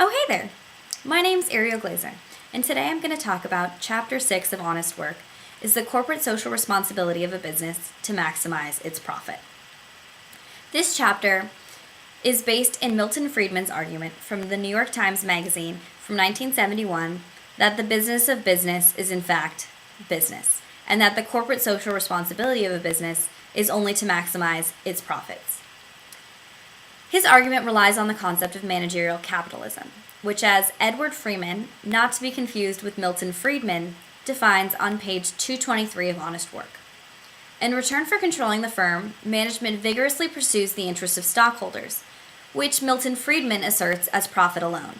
Oh, hey there! My name's Ariel Glazer, and today I'm going to talk about Chapter 6 of Honest Work, is the corporate social responsibility of a business to maximize its profit. This chapter is based in Milton Friedman's argument from the New York Times Magazine from 1971 that the business of business is in fact business, and that the corporate social responsibility of a business is only to maximize its profits. His argument relies on the concept of managerial capitalism, which, as Edward Freeman, not to be confused with Milton Friedman, defines on page 223 of Honest Work. In return for controlling the firm, management vigorously pursues the interests of stockholders, which Milton Friedman asserts as profit alone.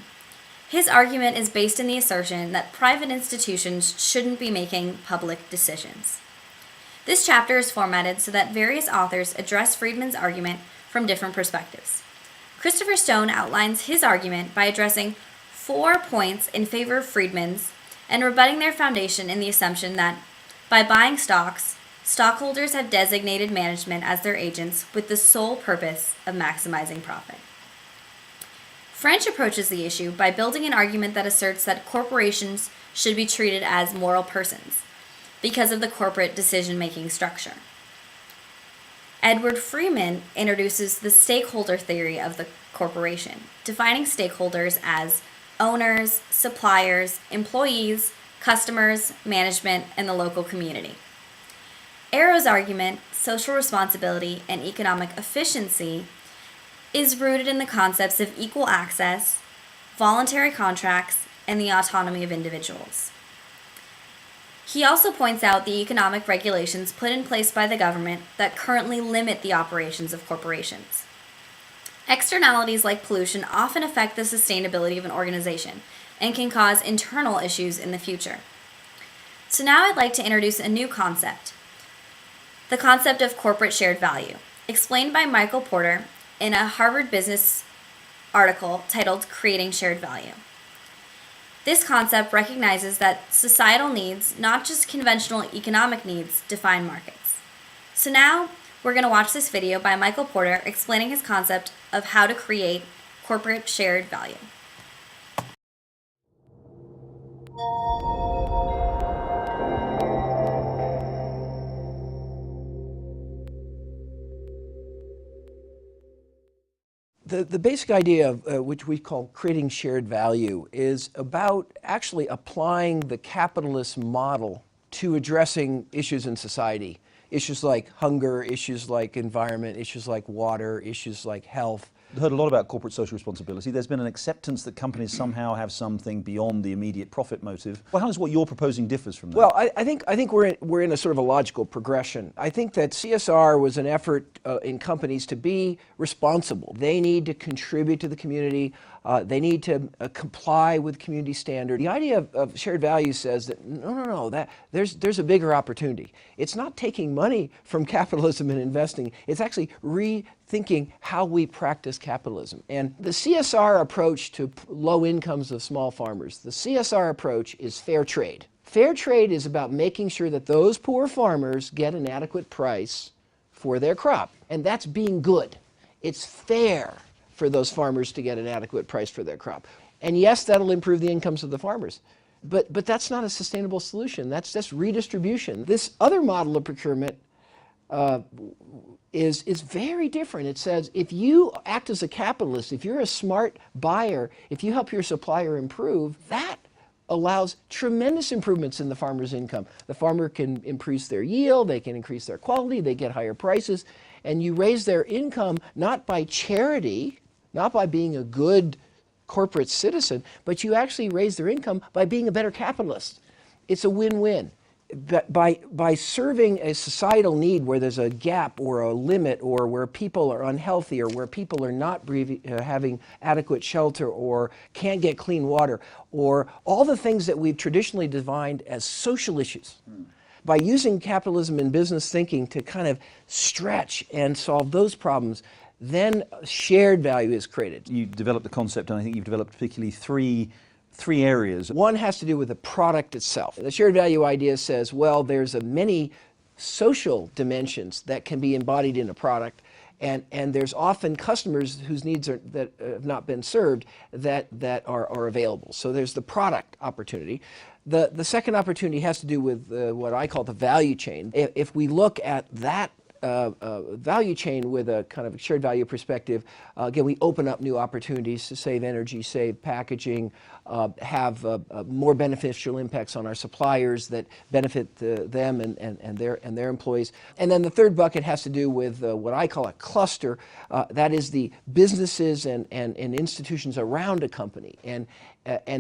His argument is based in the assertion that private institutions shouldn't be making public decisions. This chapter is formatted so that various authors address Friedman's argument from different perspectives. Christopher Stone outlines his argument by addressing 4 points in favor of Friedman's and rebutting their foundation in the assumption that, by buying stocks, stockholders have designated management as their agents with the sole purpose of maximizing profit. French approaches the issue by building an argument that asserts that corporations should be treated as moral persons because of the corporate decision-making structure. Edward Freeman introduces the stakeholder theory of the corporation, defining stakeholders as owners, suppliers, employees, customers, management, and the local community. Arrow's argument, social responsibility and economic efficiency, is rooted in the concepts of equal access, voluntary contracts, and the autonomy of individuals. He also points out the economic regulations put in place by the government that currently limit the operations of corporations. Externalities like pollution often affect the sustainability of an organization and can cause internal issues in the future. So now I'd like to introduce a new concept, the concept of corporate shared value, explained by Michael Porter in a Harvard Business article titled Creating Shared Value. This concept recognizes that societal needs, not just conventional economic needs, define markets. So now we're going to watch this video by Michael Porter explaining his concept of how to create corporate shared value. The basic idea of which we call creating shared value is about actually applying the capitalist model to addressing issues in society. Issues like hunger, issues like environment, issues like water, issues like health. I've heard a lot about corporate social responsibility. There's been an acceptance that companies somehow have something beyond the immediate profit motive. Well, how does what you're proposing differs from that? Well, I think we're in a sort of a logical progression. I think that CSR was an effort in companies to be responsible. They need to contribute to the community. They need to comply with community standards. The idea of shared value says that no, that there's a bigger opportunity. It's not taking money from capitalism and investing. It's actually rethinking how we practice capitalism. And the CSR approach to low incomes of small farmers, the CSR approach is fair trade. Fair trade is about making sure that those poor farmers get an adequate price for their crop. And that's being good. It's fair for those farmers to get an adequate price for their crop. And yes, that'll improve the incomes of the farmers. But that's not a sustainable solution. That's just redistribution. This other model of procurement is very different. It says if you act as a capitalist, if you're a smart buyer, if you help your supplier improve, that allows tremendous improvements in the farmer's income. The farmer can increase their yield, they can increase their quality, they get higher prices, and you raise their income not by charity, not by being a good corporate citizen, but you actually raise their income by being a better capitalist. It's a win-win. By serving a societal need where there's a gap or a limit or where people are unhealthy or where people are not having adequate shelter or can't get clean water or all the things that we've traditionally defined as social issues. By using capitalism and business thinking to kind of stretch and solve those problems, then shared value is created. You developed the concept, and I think you've developed particularly three areas. One has to do with the product itself. The shared value idea says, well, there's many social dimensions that can be embodied in a product, And there's often customers whose needs that have not been served that are available. So there's the product opportunity. The second opportunity has to do with what I call the value chain. If we look at that value chain with a kind of shared value perspective, again, we open up new opportunities to save energy, save packaging, have more beneficial impacts on our suppliers that benefit them and their employees. And then the third bucket has to do with what I call a cluster. That is the businesses and institutions around a company. And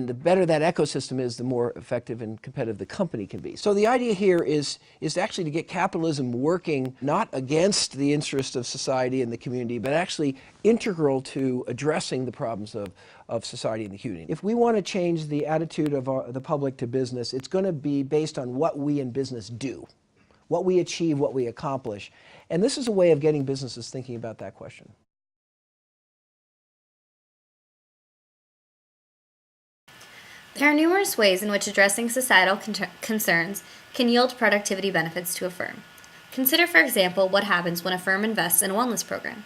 the better that ecosystem is, the more effective and competitive the company can be. So the idea here is actually to get capitalism working not against the interest of society and the community, but actually integral to addressing the problems of society and the community. If we want to change the attitude of the public to business, it's going to be based on what we in business do, what we achieve, what we accomplish. And this is a way of getting businesses thinking about that question. There are numerous ways in which addressing societal concerns can yield productivity benefits to a firm. Consider, for example, what happens when a firm invests in a wellness program.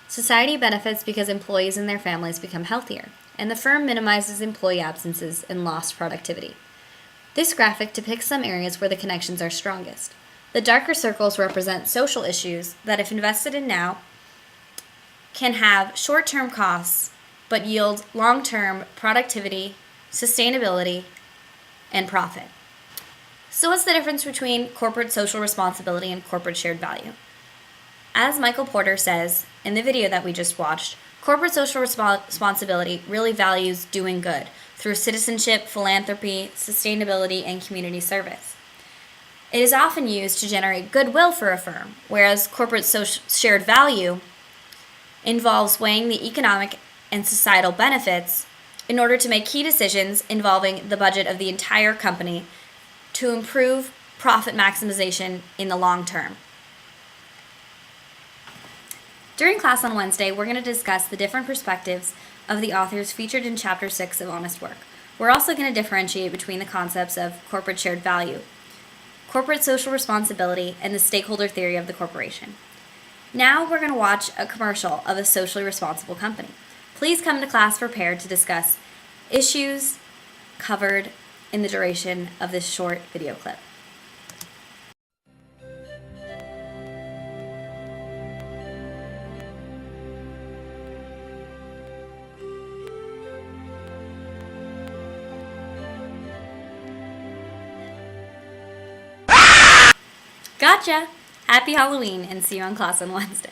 Society benefits because employees and their families become healthier, and the firm minimizes employee absences and lost productivity. This graphic depicts some areas where the connections are strongest. The darker circles represent social issues that, if invested in now, can have short-term costs but yield long-term productivity, sustainability, and profit. So what's the difference between corporate social responsibility and corporate shared value? As Michael Porter says in the video that we just watched, corporate social responsibility really values doing good through citizenship, philanthropy, sustainability, and community service. It is often used to generate goodwill for a firm, whereas corporate shared value involves weighing the economic and societal benefits in order to make key decisions involving the budget of the entire company to improve profit maximization in the long term. During class on Wednesday, we're going to discuss the different perspectives of the authors featured in Chapter 6 of Honest Work. We're also going to differentiate between the concepts of corporate shared value, corporate social responsibility, and the stakeholder theory of the corporation. Now we're going to watch a commercial of a socially responsible company. Please come to class prepared to discuss issues covered in the duration of this short video clip. Gotcha! Happy Halloween and see you on class on Wednesday.